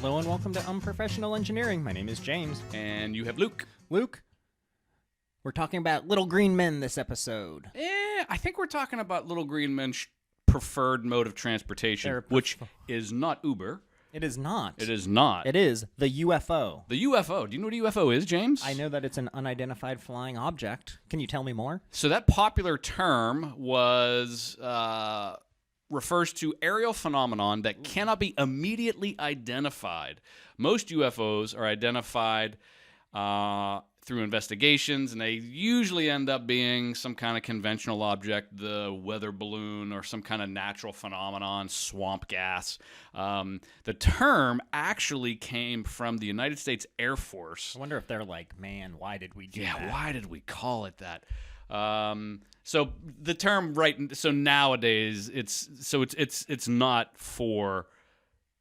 Hello and welcome to Unprofessional Engineering. My name is James. And you have Luke. Luke, we're talking about little green men this episode. I think we're talking about little green men's preferred mode of transportation, which is not Uber. It is not. It is not. It is the UFO. The UFO. Do you know what a UFO is, James? I know that it's an unidentified flying object. Can you tell me more? So that popular term refers to aerial phenomenon that cannot be immediately identified. Most UFOs are identified through investigations, and they usually end up being some kind of conventional object, the weather balloon or some kind of natural phenomenon, swamp gas. The term actually came from the United States Air Force. I wonder if they're like, man, why did we do that? Yeah, why did we call it that? So the term, so nowadays it's not for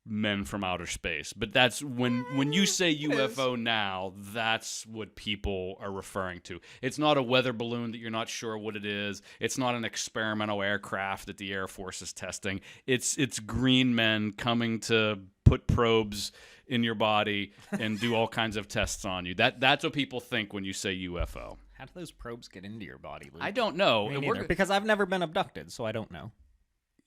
men from outer space, but that's when you say UFO now, that's what people are referring to. It's not a weather balloon that you're not sure what it is. It's not an experimental aircraft that the Air Force is testing. It's green men coming to put probes in your body and do all kinds of tests on you. That's what people think when you say UFO. How do those probes get into your body, Luke? I don't know. Me neither, because I've never been abducted, so I don't know.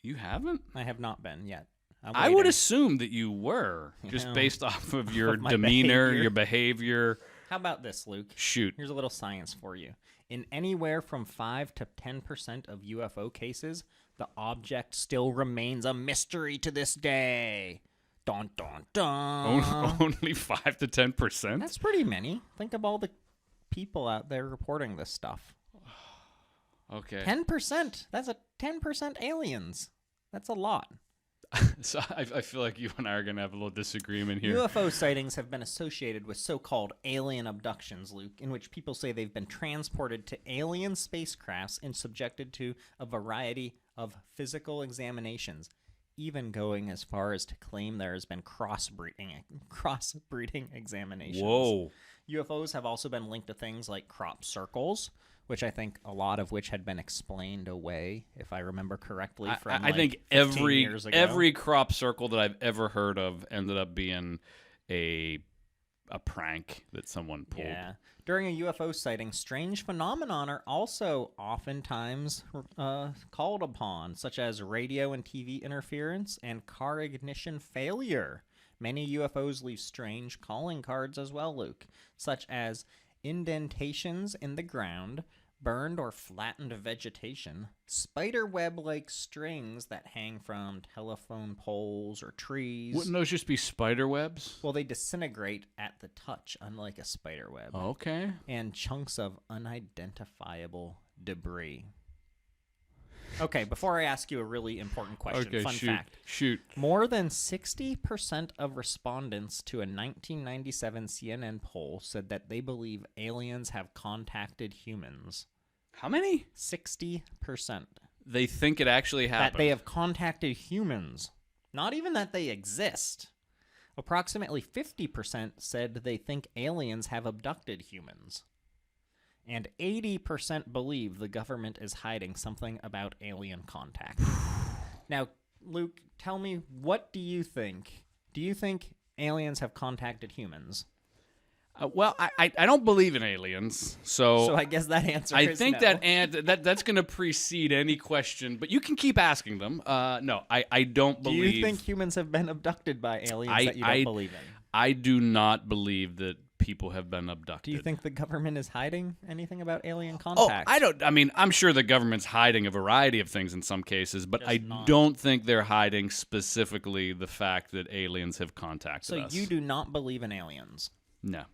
You haven't? I have not been yet. I would assume that you were, just based off of your demeanor, your behavior. How about this, Luke? Shoot. Here's a little science for you. In anywhere from 5 to 10% of UFO cases, the object still remains a mystery to this day. Dun, dun, dun. Only 5 to 10%? That's pretty many. Think of all the people out there reporting this stuff. Okay. 10%. That's a 10% aliens. That's a lot. So I feel like you and I are going to have a little disagreement here. UFO sightings have been associated with so-called alien abductions, Luke, in which people say they've been transported to alien spacecrafts and subjected to a variety of physical examinations, even going as far as to claim there has been crossbreeding examinations. Whoa. UFOs have also been linked to things like crop circles, which I think a lot of which had been explained away, if I remember correctly, from I think 15 years ago. every crop circle that I've ever heard of ended up being a prank that someone pulled. Yeah. During a UFO sighting, strange phenomena are also oftentimes called upon, such as radio and TV interference and car ignition failure. Many UFOs leave strange calling cards as well, Luke, such as indentations in the ground, burned or flattened vegetation, spider web-like strings that hang from telephone poles or trees. Wouldn't those just be spider webs? Well, they disintegrate at the touch, unlike a spider web. Okay. And chunks of unidentifiable debris. Okay, before I ask you a really important question, fun fact. Shoot. More than 60% of respondents to a 1997 CNN poll said that they believe aliens have contacted humans. How many? 60%. They think it actually happened. That they have contacted humans. Not even that they exist. Approximately 50% said they think aliens have abducted humans. And 80% believe the government is hiding something about alien contact. Now, Luke, tell me, what do you think? Do you think aliens have contacted humans? Well, I don't believe in aliens, so I guess that answer is think no. that's going to precede any question, but you can keep asking them. No, I don't believe. Do you think humans have been abducted by aliens that you don't believe in? I do not believe that people have been abducted. Do you think the government is hiding anything about alien contact? I'm sure the government's hiding a variety of things in some cases, but I don't think they're hiding specifically the fact that aliens have contacted us. So you do not believe in aliens? No.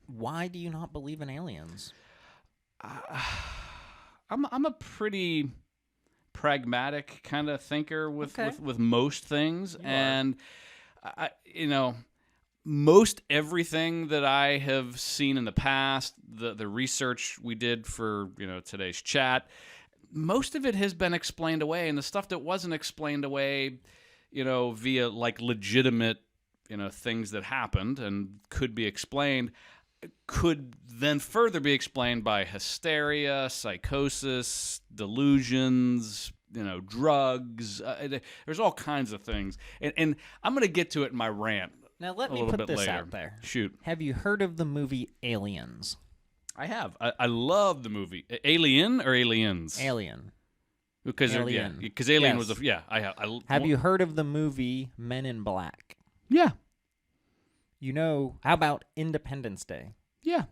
Why do you not believe in aliens? I'm a pretty pragmatic kind of thinker with most things, and most everything that I have seen in the past, the research we did for today's chat, most of it has been explained away, and the stuff that wasn't explained away, via like legitimate things that happened and could be explained, could then further be explained by hysteria, psychosis, delusions, drugs. There's all kinds of things, and I'm gonna get to it in my rant. Now let a me little put bit this later. out there. Shoot, Have you heard of the movie Aliens? I have. I love the movie. Alien or Aliens? Alien. Because Alien. because Alien Yes. was I have. Have you heard of the movie Men in Black? Yeah. How about Independence Day? Yeah.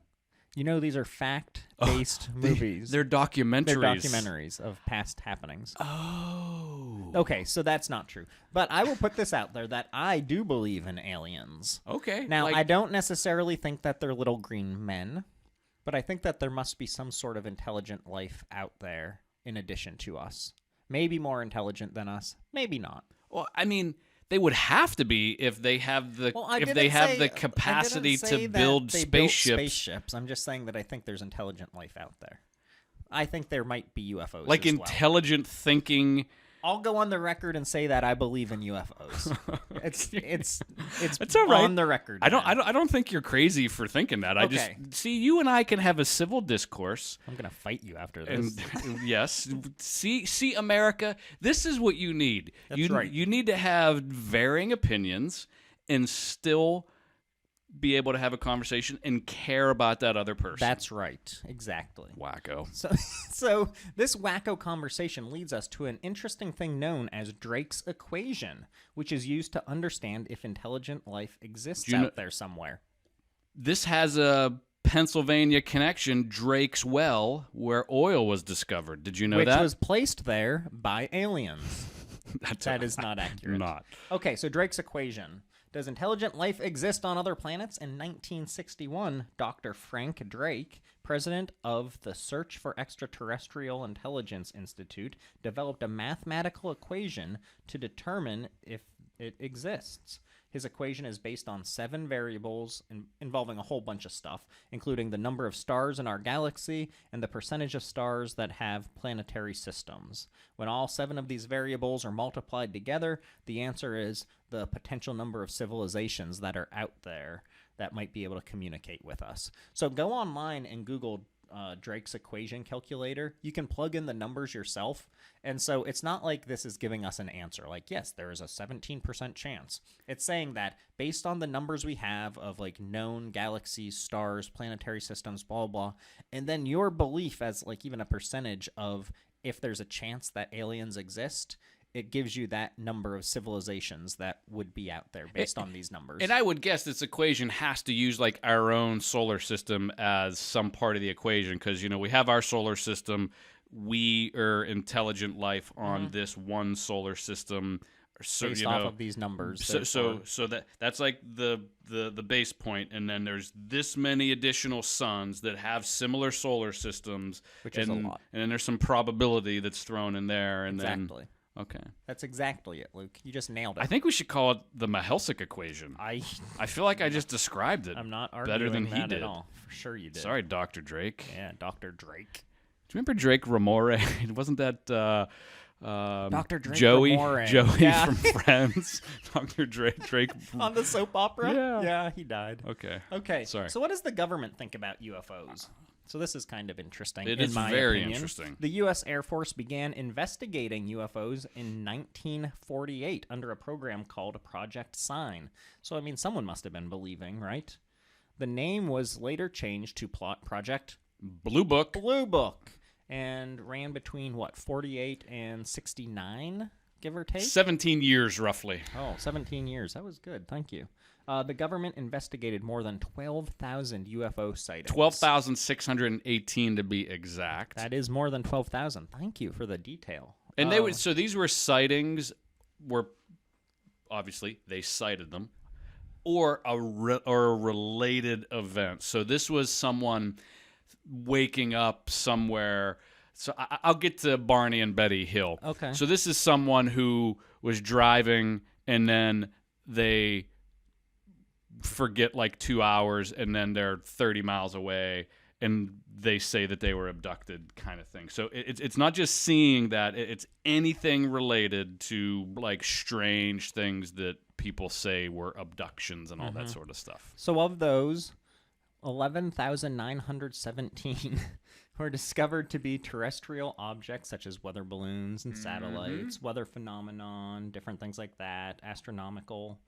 These are fact-based movies. They're documentaries. They're documentaries of past happenings. Oh. Okay, so that's not true. But I will put this out there that I do believe in aliens. Okay. Now, I don't necessarily think that they're little green men, but I think that there must be some sort of intelligent life out there in addition to us. Maybe more intelligent than us, maybe not. Well, I mean, they would have to be if they have the capacity to build spaceships. I'm just saying that I think there's intelligent life out there. I think there might be UFOs. Like intelligent thinking. I'll go on the record and say that I believe in UFOs. It's That's all right. on the record. I don't think you're crazy for thinking that. I just see you and I can have a civil discourse. I'm gonna fight you after this. And yes, see, America. This is what you need. That's right. You need to have varying opinions and still be able to have a conversation and care about that other person. That's right. Exactly. Wacko. So this wacko conversation leads us to an interesting thing known as Drake's equation, which is used to understand if intelligent life exists out there somewhere. This has a Pennsylvania connection, Drake's Well, where oil was discovered. Did you know that? Which was placed there by aliens. That is not accurate. Not. Okay, so Drake's equation. Does intelligent life exist on other planets? In 1961, Dr. Frank Drake, president of the Search for Extraterrestrial Intelligence Institute, developed a mathematical equation to determine if it exists. His equation is based on 7 variables involving a whole bunch of stuff, including the number of stars in our galaxy and the percentage of stars that have planetary systems. When all 7 of these variables are multiplied together, the answer is the potential number of civilizations that are out there that might be able to communicate with us. So go online and Google Drake's equation calculator. You can plug in the numbers yourself. And so it's not like this is giving us an answer. Like, yes, there is a 17% chance. It's saying that based on the numbers we have of like known galaxies, stars, planetary systems, blah, blah, and then your belief as like even a percentage of if there's a chance that aliens exist, it gives you that number of civilizations that would be out there based on these numbers. And I would guess this equation has to use like our own solar system as some part of the equation because, we have our solar system. We are intelligent life on this one solar system. So, based off of these numbers. So that's like the base point, and then there's this many additional suns that have similar solar systems. Which is a lot. And then there's some probability that's thrown in there. And exactly. Okay. That's exactly it, Luke. You just nailed it. I think we should call it the Mahelsik equation. I feel like I just described it. I'm not arguing better than he that did. at all. For sure you did. Sorry, Dr. Drake. Yeah, Dr. Drake. Do you remember Drake Ramore? Wasn't that Dr. Drake Joey Ramore. Yeah. From Friends? Dr. Drake on the soap opera? Yeah. Yeah, he died. Okay. Sorry. So what does the government think about UFOs? So this is kind of interesting. It in is my very opinion. interesting. The U.S. Air Force began investigating UFOs in 1948 under a program called Project Sign. So, I mean, someone must have been believing, right? The name was later changed to Project Blue Book. And ran between, 48 and 69, give or take? 17 years, roughly. Oh, 17 years. That was good. Thank you. The government investigated more than 12,000 UFO sightings. 12,618 to be exact. That is more than 12,000. Thank you for the detail. And so these were sightings where obviously they cited them or a related event. So this was someone waking up somewhere. So I'll get to Barney and Betty Hill. Okay. So this is someone who was driving and then they forget like 2 hours and then they're 30 miles away and they say that they were abducted kind of thing. So it's not just seeing that, it's anything related to like strange things that people say were abductions and all that sort of stuff. So of those, 11,917 were discovered to be terrestrial objects such as weather balloons and satellites, weather phenomenon, different things like that, astronomical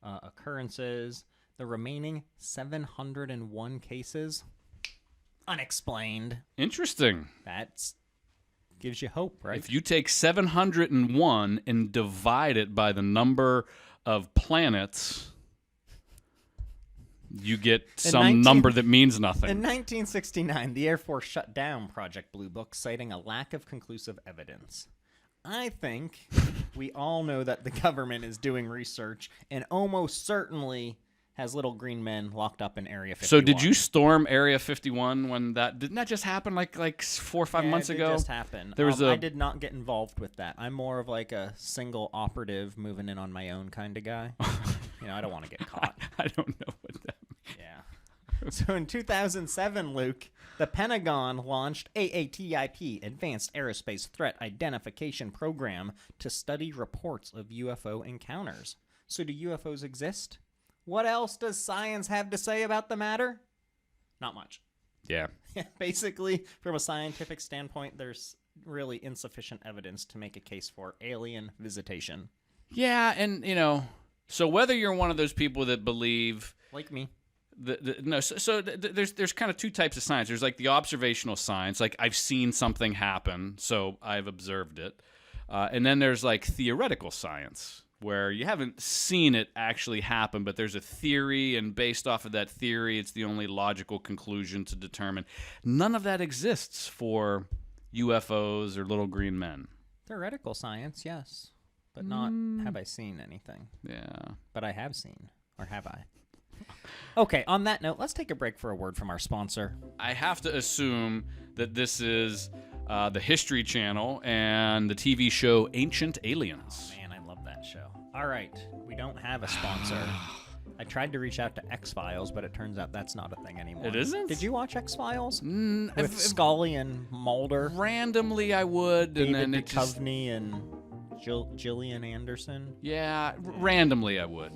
occurrences. The remaining 701 cases, unexplained. Interesting. That gives you hope, right? If you take 701 and divide it by the number of planets, you get some number that means nothing. In 1969, the Air Force shut down Project Blue Book, citing a lack of conclusive evidence. I think we all know that the government is doing research and almost certainly has little green men locked up in Area 51. So did you storm Area 51 when didn't that just happen like 4 or 5 months ago? It just happened. I did not get involved with that. I'm more of like a single operative moving in on my own kind of guy. I don't want to get caught. I don't know what that means. Yeah. So in 2007, Luke, the Pentagon launched AATIP, Advanced Aerospace Threat Identification Program, to study reports of UFO encounters. So do UFOs exist? What else does science have to say about the matter? Not much. Yeah. Basically, from a scientific standpoint, there's really insufficient evidence to make a case for alien visitation. Yeah, and, so whether you're one of those people that believe... Like me. There's kind of two types of science. There's like the observational science, like I've seen something happen, so I've observed it. And then there's like theoretical science, where you haven't seen it actually happen, but there's a theory, and based off of that theory, it's the only logical conclusion to determine. None of that exists for UFOs or little green men. Theoretical science, yes, but not have I seen anything. Yeah. But I have seen, or have I? Okay, on that note, let's take a break for a word from our sponsor. I have to assume that this is the History Channel and the TV show Ancient Aliens. Oh, man, I love that show. All right, we don't have a sponsor. I tried to reach out to X-Files, but it turns out that's not a thing anymore. It isn't? Did you watch X-Files? With Scully and Mulder? Randomly, I would. David and then Duchovny and Gillian Anderson? Yeah, randomly I would.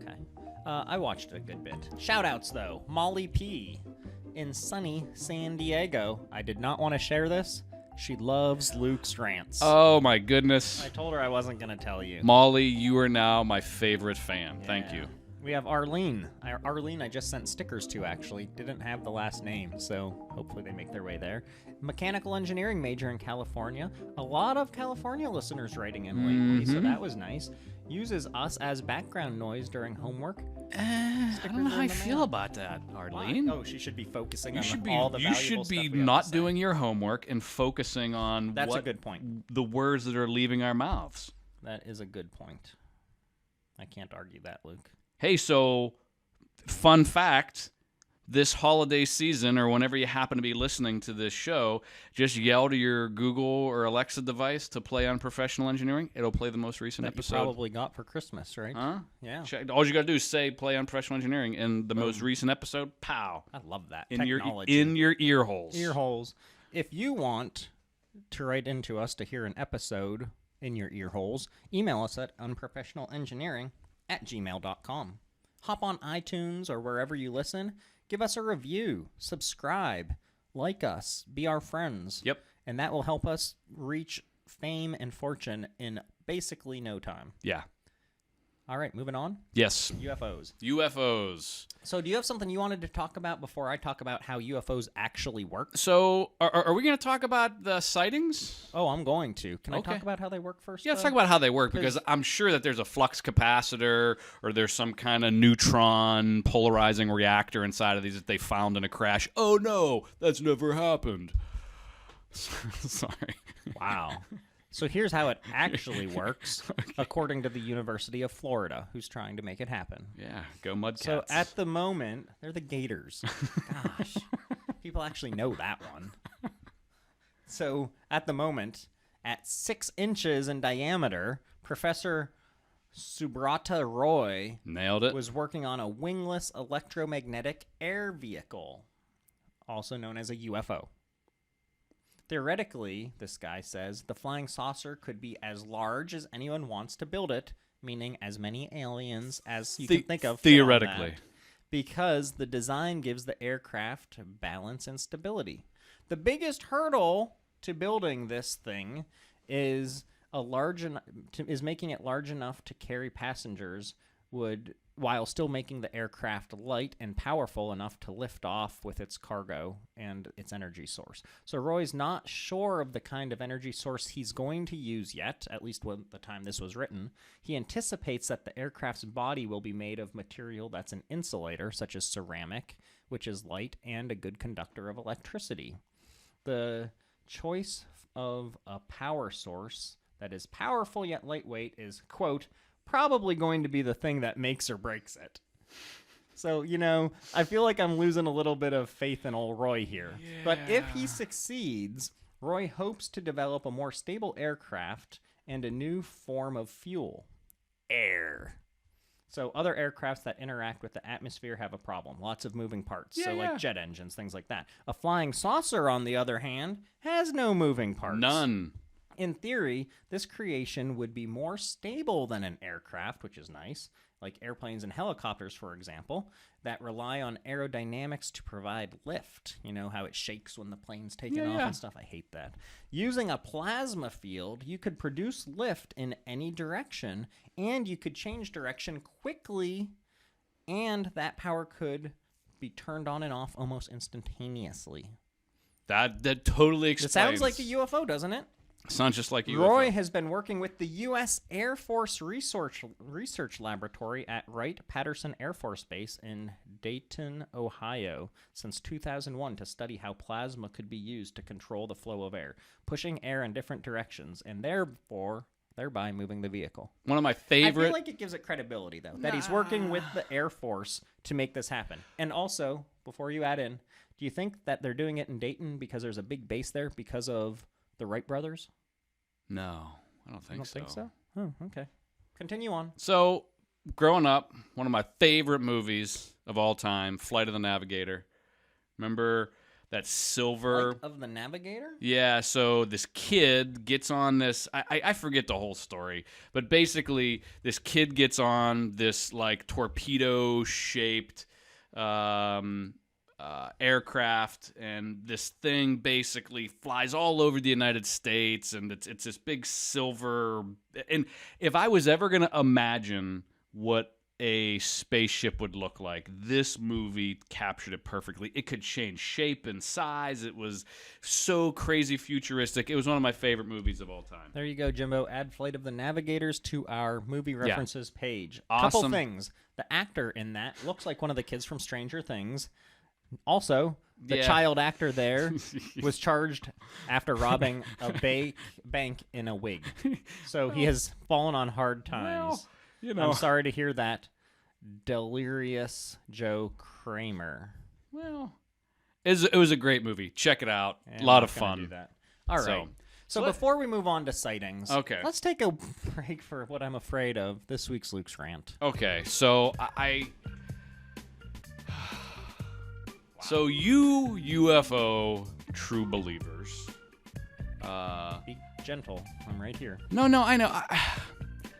Okay. I watched it a good bit. Shout-outs, though. Molly P. in sunny San Diego. I did not want to share this. She loves Luke's rants. Oh, my goodness. I told her I wasn't going to tell you. Molly, you are now my favorite fan. Yeah. Thank you. We have Arlene. Arlene I just sent stickers to, actually. Didn't have the last name, so hopefully they make their way there. Mechanical engineering major in California. A lot of California listeners writing in lately, so that was nice. Uses us as background noise during homework. I don't know how I feel about that, Arlene. Why? Oh, she should be focusing on all the valuable You should stuff be we have not to say. doing your homework and focusing on That's a good point. The words that are leaving our mouths. That is a good point. I can't argue that, Luke. Hey, so fun fact, this holiday season or whenever you happen to be listening to this show, just yell to your Google or Alexa device to play Unprofessional Engineering. It'll play the most recent episode. You probably got for Christmas, right? Huh? Yeah. All you got to do is say play Unprofessional Engineering and the most recent episode, pow. I love that. In Technology. your ear holes. Ear holes. If you want to write into us to hear an episode in your ear holes, email us at unprofessionalengineering@gmail.com. Hop on iTunes or wherever you listen. Give us a review. Subscribe. Like us. Be our friends. Yep. And that will help us reach fame and fortune in basically no time. Yeah. All right, moving on. Yes. UFOs. So do you have something you wanted to talk about before I talk about how UFOs actually work? So are we going to talk about the sightings? Oh, I'm going to. Can Okay. I talk about how they work first? Yeah, let's though? talk about how they work, because I'm sure that there's a flux capacitor or there's some kind of neutron polarizing reactor inside of these that they found in a crash. Oh, no, that's never happened. Sorry. Wow. So here's how it actually works, according to the University of Florida, who's trying to make it happen. Yeah, go Mudcats. So at the moment, they're the Gators. Gosh, people actually know that one. So at the moment, at 6 inches in diameter, Professor Subrata Roy Nailed it. was working on a wingless electromagnetic air vehicle, also known as a UFO. Theoretically, this guy says, the flying saucer could be as large as anyone wants to build it, meaning as many aliens as you can think of. fit on Theoretically. that. because the design gives the aircraft balance and stability. The biggest hurdle to building this thing is making it large enough to carry passengers while still making the aircraft light and powerful enough to lift off with its cargo and its energy source. So Roy's not sure of the kind of energy source he's going to use yet, at least when the time this was written. He anticipates that the aircraft's body will be made of material that's an insulator, such as ceramic, which is light and a good conductor of electricity. The choice of a power source that is powerful yet lightweight is, quote, probably going to be the thing that makes or breaks it. So, I feel like I'm losing a little bit of faith in old Roy here. Yeah. But if he succeeds, Roy hopes to develop a more stable aircraft and a new form of fuel. Air. So other aircrafts that interact with the atmosphere have a problem. Lots of moving parts. Like jet engines, things like that. A flying saucer, on the other hand, has no moving parts. None. In theory, this creation would be more stable than an aircraft, which is nice, like airplanes and helicopters, for example, that rely on aerodynamics to provide lift. You know, how it shakes when the plane's taking off and stuff. I hate that. Using a plasma field, you could produce lift in any direction, and you could change direction quickly, and that power could be turned on and off almost instantaneously. That totally explains. It sounds like a UFO, doesn't it? Sounds just like a UFO. Roy has been working with the U.S. Air Force Research Laboratory at Wright-Patterson Air Force Base in Dayton, Ohio, since 2001 to study how plasma could be used to control the flow of air, pushing air in different directions, and thereby moving the vehicle. One of my favorite... I feel like it gives it credibility, though, that he's working with the Air Force to make this happen. And also, before you add in, do you think that they're doing it in Dayton because there's a big base there because of the Wright brothers? No, I don't think so. Think so? Oh, okay. Continue on. So, growing up, one of my favorite movies of all time, Flight of the Navigator. Remember that silver... Flight of the Navigator? Yeah, so this kid gets on this... I forget the whole story, but basically this kid gets on this like torpedo-shaped... aircraft, and this thing basically flies all over the United States, and it's this big silver. And if I was ever going to imagine what a spaceship would look like, this movie captured it perfectly. It could change shape and size. It was so crazy futuristic. It was one of my favorite movies of all time. There you go, Jimbo. Add Flight of the Navigators to our movie references page. Awesome. Couple things. The actor in that looks like one of the kids from Stranger Things. Also, the child actor there was charged after robbing a bank in a wig. So he has fallen on hard times. Well, I'm sorry to hear that. Delirious Joe Kramer. Well, it was a great movie. Check it out. A lot of fun. Do that. All right. So before we move on to sightings, let's take a break for what I'm afraid of, this week's Luke's Rant. Okay, so So you UFO true believers. Be gentle. I'm right here. No, I know.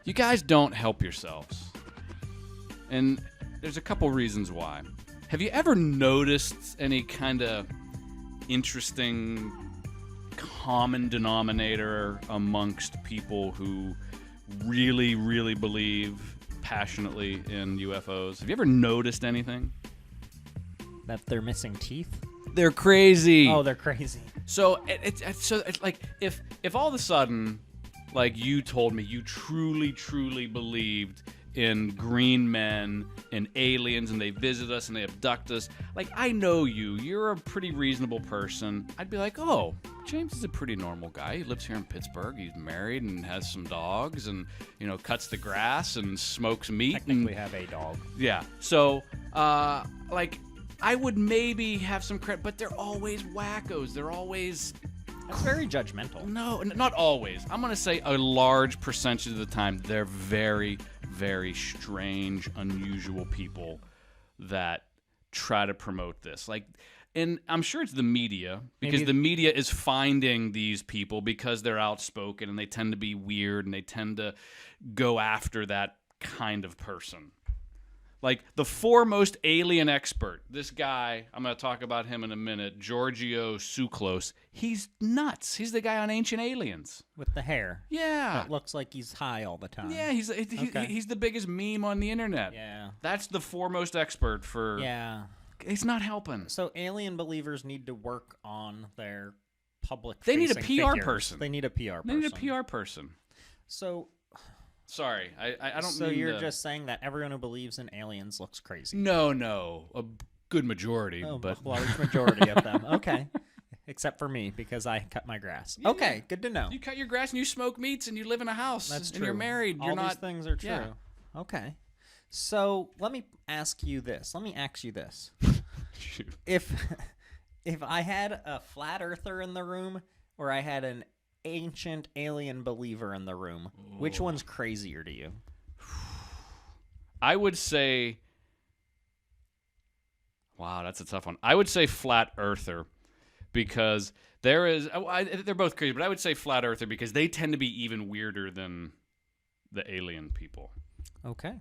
You guys don't help yourselves. And there's a couple reasons why. Have you ever noticed any kind of interesting common denominator amongst people who really, really believe passionately in UFOs? Have you ever noticed anything? That they're missing teeth? They're crazy. Oh, they're crazy. So it's like if all of a sudden, like, you told me you truly, truly believed in green men and aliens, and they visit us and they abduct us. Like, I know you're a pretty reasonable person. I'd be like, oh, James is a pretty normal guy. He lives here in Pittsburgh. He's married and has some dogs, and cuts the grass and smokes meat. Technically have a dog. Yeah. So I would maybe have some credit, but they're always wackos. They're always... That's very judgmental. No, not always. I'm going to say a large percentage of the time, they're very, very strange, unusual people that try to promote this. And I'm sure it's the media, because the media is finding these people because they're outspoken and they tend to be weird and they tend to go after that kind of person. Like the foremost alien expert, this guy, I'm going to talk about him in a minute, Giorgio Tsoukalos. He's nuts. He's the guy on Ancient Aliens. With the hair. Yeah. That looks like he's high all the time. Yeah, he's the biggest meme on the internet. Yeah. That's the foremost expert for... Yeah. He's not helping. So alien believers need to work on their public They need a facing PR figures. person. They need a PR person. They need a PR person. So... Sorry, I don't So mean you're to... just saying that everyone who believes in aliens looks crazy? No. A good majority, but... A large majority of them. Okay. Except for me, because I cut my grass. Yeah. Okay, good to know. You cut your grass and you smoke meats and you live in a house. That's and true. You're married. All You're these not... things are true. Yeah. Okay. So let me ask you this. Shoot. If I had a flat earther in the room or I had an ancient alien believer in the room, which one's crazier to you? I would say... Wow, that's a tough one. I would say flat earther because they're both crazy, but I would say flat earther because they tend to be even weirder than the alien people. Okay.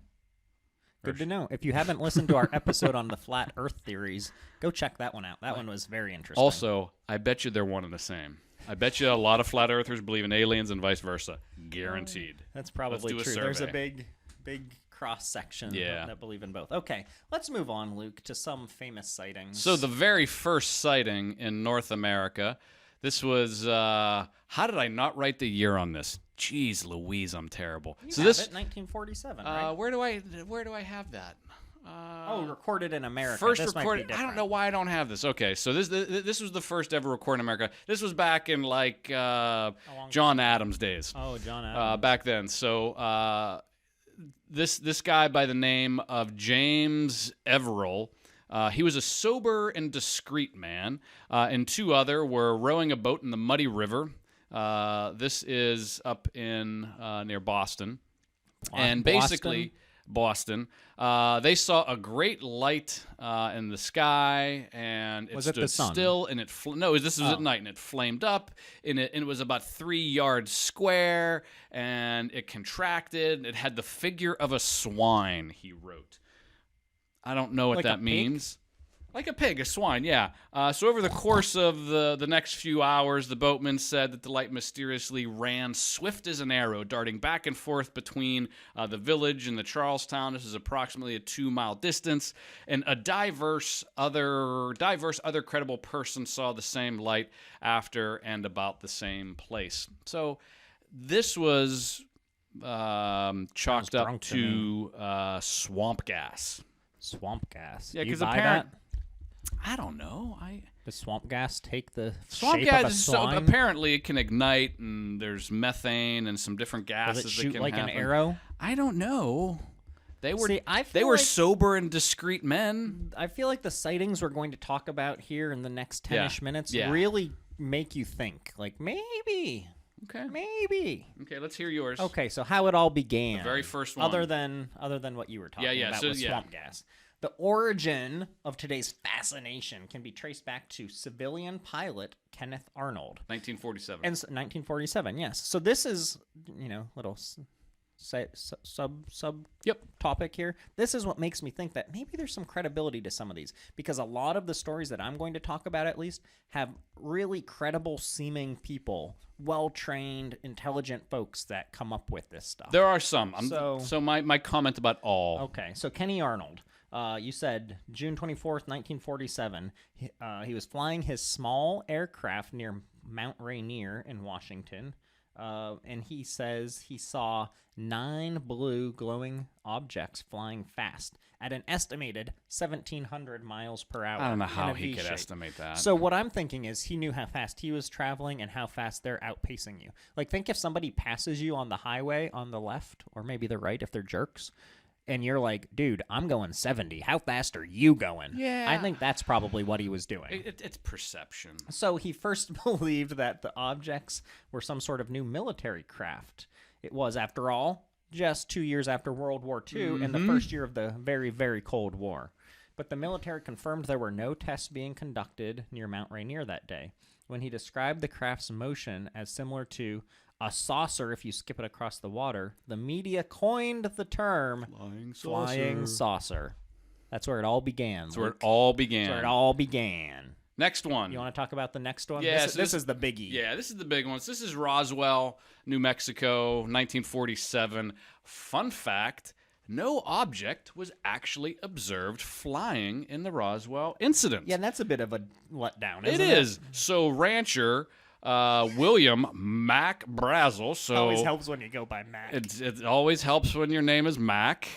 Good to know. If you haven't listened to our episode on the flat earth theories, go check that one out. That one was very interesting. Also, I bet you they're one and the same. I bet you a lot of flat earthers believe in aliens and vice versa. Guaranteed. That's probably Let's do a true. There's a survey. big cross section Yeah. that believe in both. Okay, let's move on, Luke, to some famous sightings. So the very first sighting in North America, this was how did I not write the year on this? Jeez Louise, I'm terrible. You So have this it, 1947, right? where do I have that? Recorded in America. First This might be recorded. I don't different. know why I don't have this. Okay, so this was the first ever recorded in America. This was back in like John Adams days. Oh, John Adams. Back then. So this guy by the name of James Everell, he was a sober and discreet man, and two other were rowing a boat in the muddy river. This is up in near Boston, and basically Boston. They saw a great light in the sky, and it Was it stood the sun? still, and it this was at night, and it flamed up, and it was about 3 yards square, and it contracted. It had the figure of a swine. He wrote. I don't know what Like a that pig? means. Like a pig, a swine, yeah. So over the course of the next few hours, the boatman said that the light mysteriously ran swift as an arrow, darting back and forth between the village and the Charlestown. This is approximately a 2-mile distance. And a diverse other credible person saw the same light after and about the same place. So this was chalked up drunk to to swamp gas. Swamp gas. Yeah, Do you because buy that? I don't know. Does swamp gas take the Swamp shape gas of a is swine? apparently it can ignite, and there's methane and some different gases Does it that shoot can like happen. an arrow? I don't know. They were See, I they feel were like- sober and discreet men. I feel like the sightings we're going to talk about here in the next 10-ish minutes Yeah. really make you think. Like, maybe. Okay, let's hear yours. Okay, so how it all began. The very first one. Other than what you were talking about with swamp gas. The origin of today's fascination can be traced back to civilian pilot Kenneth Arnold. 1947. And 1947, yes. So this is, little sub topic here. This is what makes me think that maybe there's some credibility to some of these, because a lot of the stories that I'm going to talk about, at least, have really credible seeming people, well-trained, intelligent folks that come up with this stuff. There are some. So my comment about all. Okay, so Kenny Arnold. You said June 24th, 1947. He was flying his small aircraft near Mount Rainier in Washington, and he says he saw 9 blue glowing objects flying fast at an estimated 1,700 miles per hour. I don't know in how a he could V-shape. estimate that. So what I'm thinking is he knew how fast he was traveling and how fast they're outpacing you. Like, think if somebody passes you on the highway on the left, or maybe the right if they're jerks, and you're like, dude, I'm going 70. How fast are you going? Yeah. I think that's probably what he was doing. It's perception. So he first believed that the objects were some sort of new military craft. It was, after all, just 2 years after World War II and the first year of the very, very Cold War. But the military confirmed there were no tests being conducted near Mount Rainier that day, when he described the craft's motion as similar to a saucer if you skip it across the water, the media coined the term flying saucer. That's where it all began. That's where it all began. That's where it all began. Next one. You want to talk about the next one? Yeah, this is the biggie. Yeah, this is the big one. So this is Roswell, New Mexico, 1947. Fun fact, no object was actually observed flying in the Roswell incident. Yeah, that's a bit of a letdown, isn't it? It is. So rancher William Mac Brazel. So always helps when you go by Mac. It always helps when your name is Mac.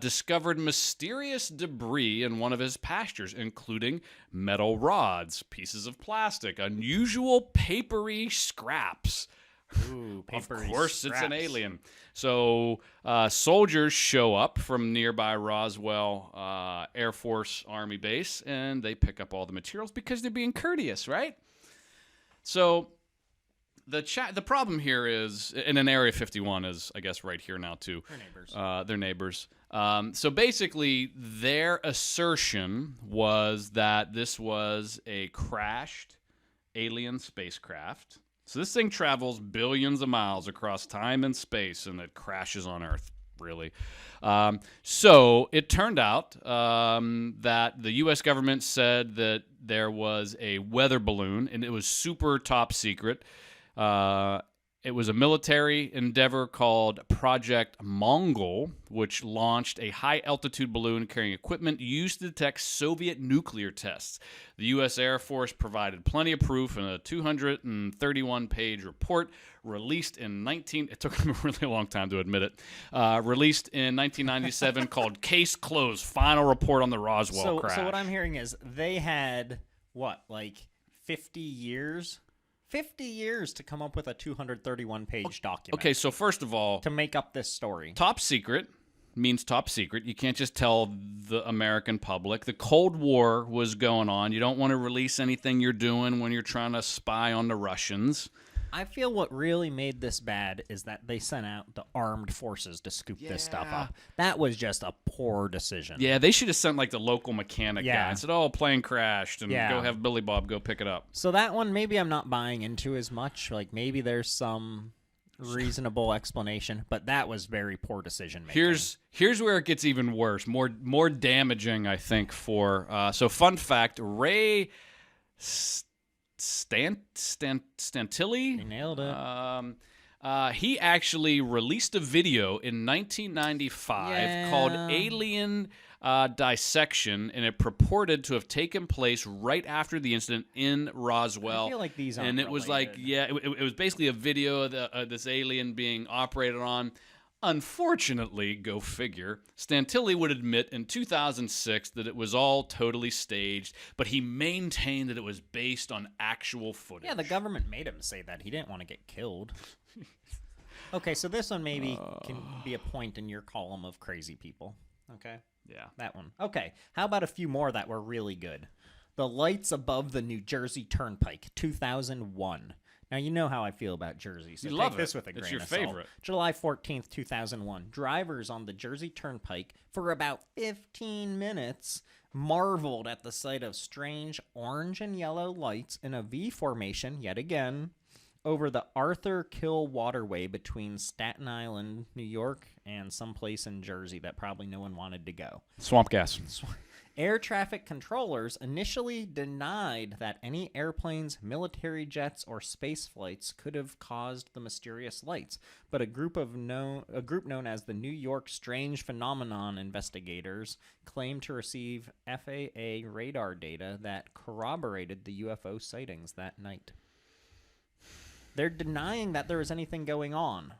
Discovered mysterious debris in one of his pastures, including metal rods, pieces of plastic, unusual papery scraps. Ooh, Of papery course, scraps. it's an alien. So soldiers show up from nearby Roswell Air Force Army base, and they pick up all the materials because they're being courteous, right? So the problem here is, and in Area 51 is, I guess, right here now too. They're neighbors. So basically, their assertion was that this was a crashed alien spacecraft. So this thing travels billions of miles across time and space, and it crashes on Earth, really. So it turned out that the U.S. government said that there was a weather balloon, and it was super top secret. It was a military endeavor called Project Mongol, which launched a high-altitude balloon carrying equipment used to detect Soviet nuclear tests. The U.S. Air Force provided plenty of proof in a 231-page report released in it took them a really long time to admit it, released in 1997 called Case Closed, Final Report on the Roswell Crash. So what I'm hearing is they had, what, like 50 years? 50 years to come up with a 231-page document. Okay, so first of all, to make up this story. Top secret means top secret. You can't just tell the American public. The Cold War was going on. You don't want to release anything you're doing when you're trying to spy on the Russians. I feel what really made this bad is that they sent out the armed forces to scoop this stuff up. That was just a poor decision. Yeah, they should have sent like the local mechanic guy and said, "Oh, plane crashed," and go have Billy Bob go pick it up. So that one maybe I'm not buying into as much. Like maybe there's some reasonable explanation, but that was very poor decision making. Here's where it gets even worse, more damaging, I think. For so fun fact, Ray Stantilli. You nailed it. He actually released a video in 1995 called Alien Dissection, and it purported to have taken place right after the incident in Roswell. I feel like these aren't And it was like, related. it was basically a video of this alien being operated on. Unfortunately, go figure, Stantilli would admit in 2006 that it was all totally staged, but he maintained that it was based on actual footage. Yeah, the government made him say that. He didn't want to get killed. Okay, so this one maybe can be a point in your column of crazy people. Okay? Yeah. That one. Okay, how about a few more that were really good? The Lights Above the New Jersey Turnpike, 2001. Now, you know how I feel about Jersey, so take this with a grain of salt. It's your favorite. July 14th, 2001. Drivers on the Jersey Turnpike for about 15 minutes marveled at the sight of strange orange and yellow lights in a V formation, yet again, over the Arthur Kill waterway between Staten Island, New York, and someplace in Jersey that probably no one wanted to go. Swamp gas. Air traffic controllers initially denied that any airplanes, military jets, or space flights could have caused the mysterious lights, but a group known as the New York Strange Phenomenon investigators claimed to receive FAA radar data that corroborated the UFO sightings that night. They're denying that there was anything going on,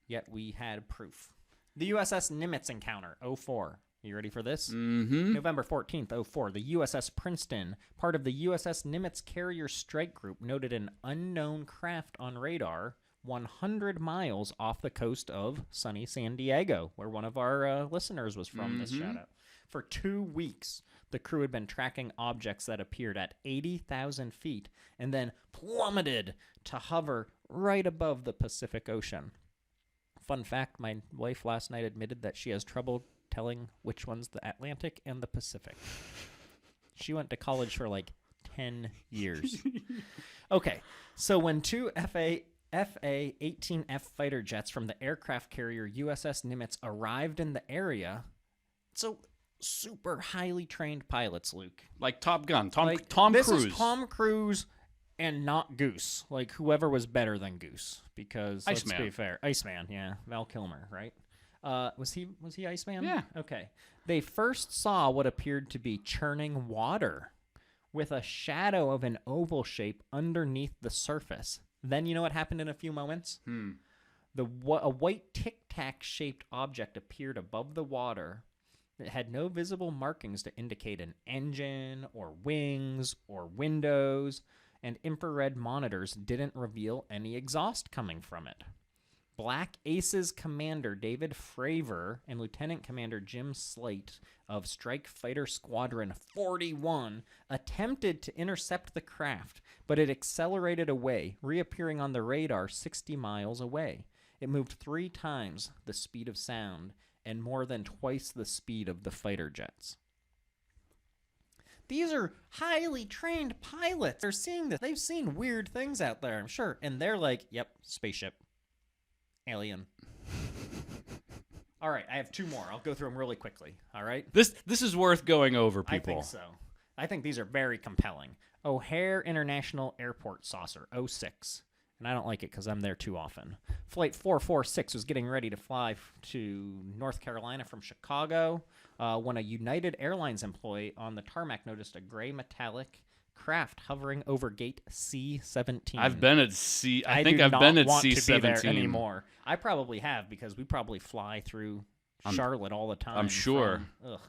yet we had proof. The USS Nimitz encounter, 04. You ready for this? Mm-hmm. November 14th, 04. The USS Princeton, part of the USS Nimitz Carrier Strike Group, noted an unknown craft on radar 100 miles off the coast of sunny San Diego, where one of our listeners was from. This shout out. For 2 weeks, the crew had been tracking objects that appeared at 80,000 feet and then plummeted to hover right above the Pacific Ocean. Fun fact, my wife last night admitted that she has trouble telling which one's the Atlantic and the Pacific. She went to college for like 10 years. Okay, so when two FA-18F fighter jets from the aircraft carrier USS Nimitz arrived in the area. So super highly trained pilots, Luke. Like Top Gun, Tom This Cruise. is Tom Cruise and not Goose. Like whoever was better than Goose, because let's Iceman. be fair, Iceman, yeah, Val Kilmer, right? Was he Iceman? Yeah. Okay. They first saw what appeared to be churning water with a shadow of an oval shape underneath the surface. Then you know what happened in a few moments? A white tic-tac shaped object appeared above the water. It had no visible markings to indicate an engine or wings or windows, and infrared monitors didn't reveal any exhaust coming from it. Black Aces Commander David Fravor and Lieutenant Commander Jim Slate of Strike Fighter Squadron 41 attempted to intercept the craft, but it accelerated away, reappearing on the radar 60 miles away. It moved 3 times the speed of sound and more than twice the speed of the fighter jets. These are highly trained pilots. They're seeing this. They've seen weird things out there, I'm sure. And they're like, yep, spaceship. Alien. All right, I have 2 more. I'll go through them really quickly. All right? This is worth going over, people. I think so. I think these are very compelling. O'Hare International Airport saucer, 06. And I don't like it because I'm there too often. Flight 446 was getting ready to fly to North Carolina from Chicago when a United Airlines employee on the tarmac noticed a gray metallic craft hovering over gate C-17. I've been at C. I think do I've not been at want to be C-17 there anymore. I probably have because we probably fly through Charlotte all the time. I'm sure.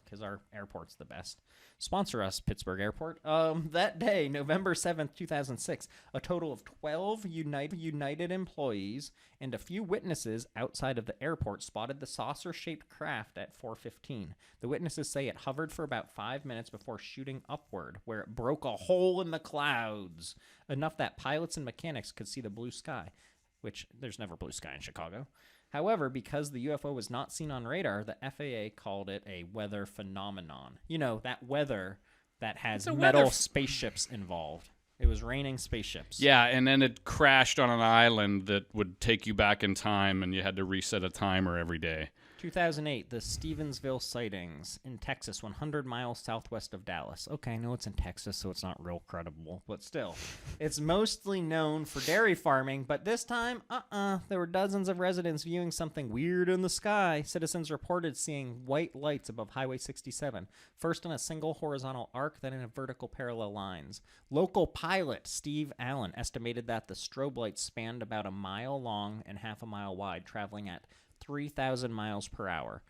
Because our airport's the best. Sponsor us, Pittsburgh Airport. That day, November 7th, 2006, a total of 12 United employees and a few witnesses outside of the airport spotted the saucer-shaped craft at 4:15. The witnesses say it hovered for about 5 minutes before shooting upward, where it broke a hole in the clouds, enough that pilots and mechanics could see the blue sky, which there's never blue sky in Chicago. However, because the UFO was not seen on radar, the FAA called it a weather phenomenon. You know, that weather that has metal spaceships involved. It was raining spaceships. Yeah, and then it crashed on an island that would take you back in time, and you had to reset a timer every day. 2008, the Stevensville sightings in Texas, 100 miles southwest of Dallas. Okay, I know it's in Texas, so it's not real credible, but still. It's mostly known for dairy farming, but this time, there were dozens of residents viewing something weird in the sky. Citizens reported seeing white lights above Highway 67, first in a single horizontal arc, then in vertical parallel lines. Local pilot Steve Allen estimated that the strobe lights spanned about a mile long and half a mile wide, traveling at 3,000 miles per hour.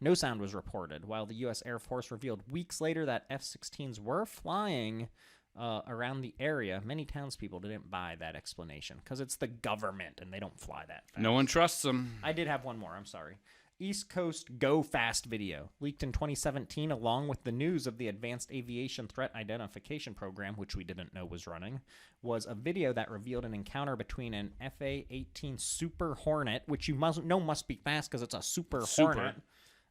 No sound was reported, while the U.S. Air Force revealed weeks later that F-16s were flying around the area. Many townspeople didn't buy that explanation because it's the government and they don't fly that fast. No one trusts them. I did have one more. I'm sorry. East Coast Go Fast video, leaked in 2017 along with the news of the Advanced Aviation Threat Identification Program, which we didn't know was running, was a video that revealed an encounter between an FA-18 Super Hornet, which you must be fast because it's a Super Hornet,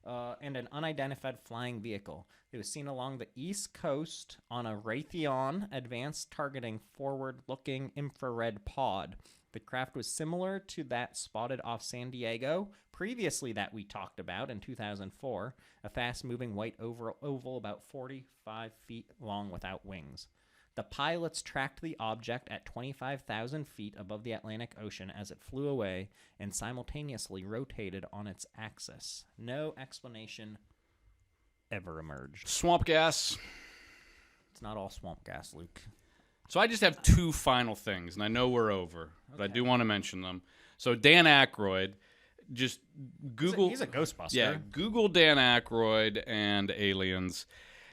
and an unidentified flying vehicle. It was seen along the East Coast on a Raytheon Advanced Targeting Forward-Looking Infrared Pod. The craft was similar to that spotted off San Diego previously that we talked about in 2004, a fast-moving white oval about 45 feet long without wings. The pilots tracked the object at 25,000 feet above the Atlantic Ocean as it flew away and simultaneously rotated on its axis. No explanation ever emerged. Swamp gas. It's not all swamp gas, Luke. So I just have 2 final things, and I know we're over, but I do want to mention them. So Dan Aykroyd, just Google. He's a Ghostbuster. Yeah, Google Dan Aykroyd and aliens.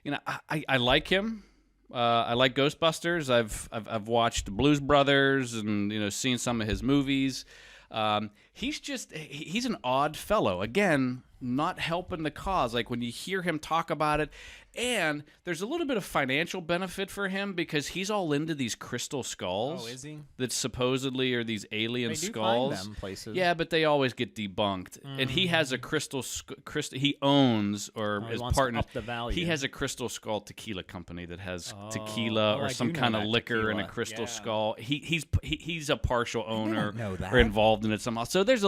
You know, I like him. I like Ghostbusters. I've watched Blues Brothers and seen some of his movies. He's an odd fellow. Again, not helping the cause. Like when you hear him talk about it, And there's a little bit of financial benefit for him because he's all into these crystal skulls. Oh, is he? That supposedly are these alien They do skulls. find them places. Yeah, but they always get debunked. And he has a crystal. He owns or he is wants to partner. up the value. He has a crystal skull tequila company that has tequila Oh, or I some do know kind of that liquor in a tequila. crystal Yeah. skull. He's a partial owner know that. or involved in it somehow. So there's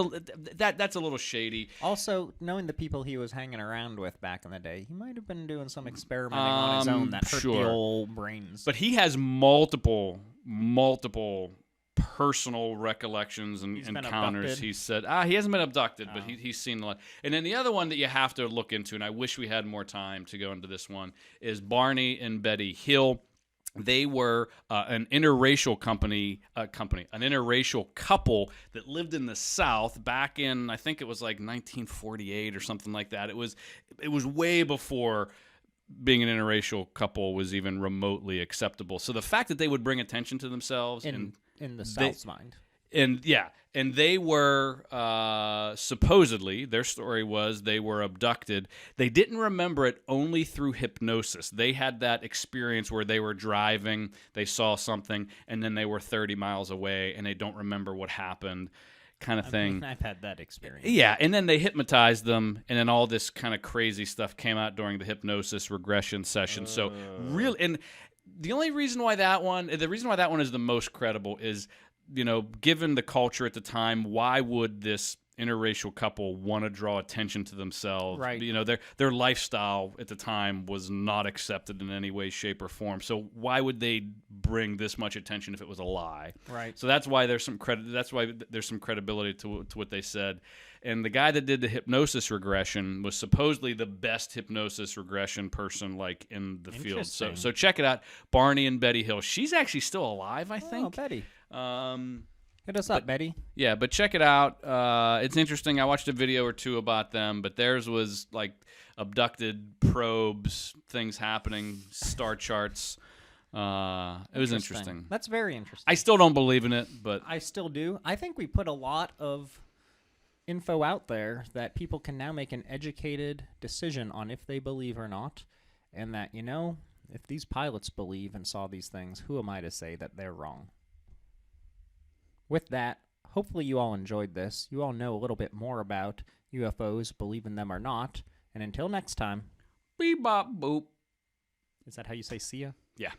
that's a little shady. Also, knowing the people he was hanging around with back in the day, he might have been doing some experimenting on his own that hurt the sure. old brains. But he has multiple personal recollections and He's been encounters. abducted. He said, he hasn't been abducted, but he's seen a lot. And then the other one that you have to look into, and I wish we had more time to go into this one, is Barney and Betty Hill. They were an interracial an interracial couple that lived in the South back in, I think it was like 1948 or something like that. It was way before being an interracial couple was even remotely acceptable. So the fact that they would bring attention to themselves in the South's mind. and they were supposedly, their story was they were abducted. They didn't remember it only through hypnosis. They had that experience where they were driving, they saw something, and then they were 30 miles away and they don't remember what happened, kind of thing. I've had that experience. Yeah, and then they hypnotized them, and then all this kind of crazy stuff came out during the hypnosis regression session. So real, and the reason why that one is the most credible is, given the culture at the time, why would this interracial couple want to draw attention to themselves? Right. Their lifestyle at the time was not accepted in any way, shape, or form. So why would they bring this much attention if it was a lie? Right. So that's why there's some credibility to what they said. And the guy that did the hypnosis regression was supposedly the best hypnosis regression person like in the field. So check it out, Barney and Betty Hill. She's actually still alive, I think. Oh, Betty. Um, Hit us up, Betty. Yeah, but check it out. It's interesting. I watched a video or two about them, but theirs was like abducted probes, things happening, star charts. It was interesting. That's very interesting. I still don't believe in it, but I still do. I think we put a lot of info out there that people can now make an educated decision on if they believe or not, and that, if these pilots believe and saw these things, who am I to say that they're wrong? With that, hopefully you all enjoyed this. You all know a little bit more about UFOs, believe in them or not. And until next time, beep bop boop. is that how you say see ya? Yeah.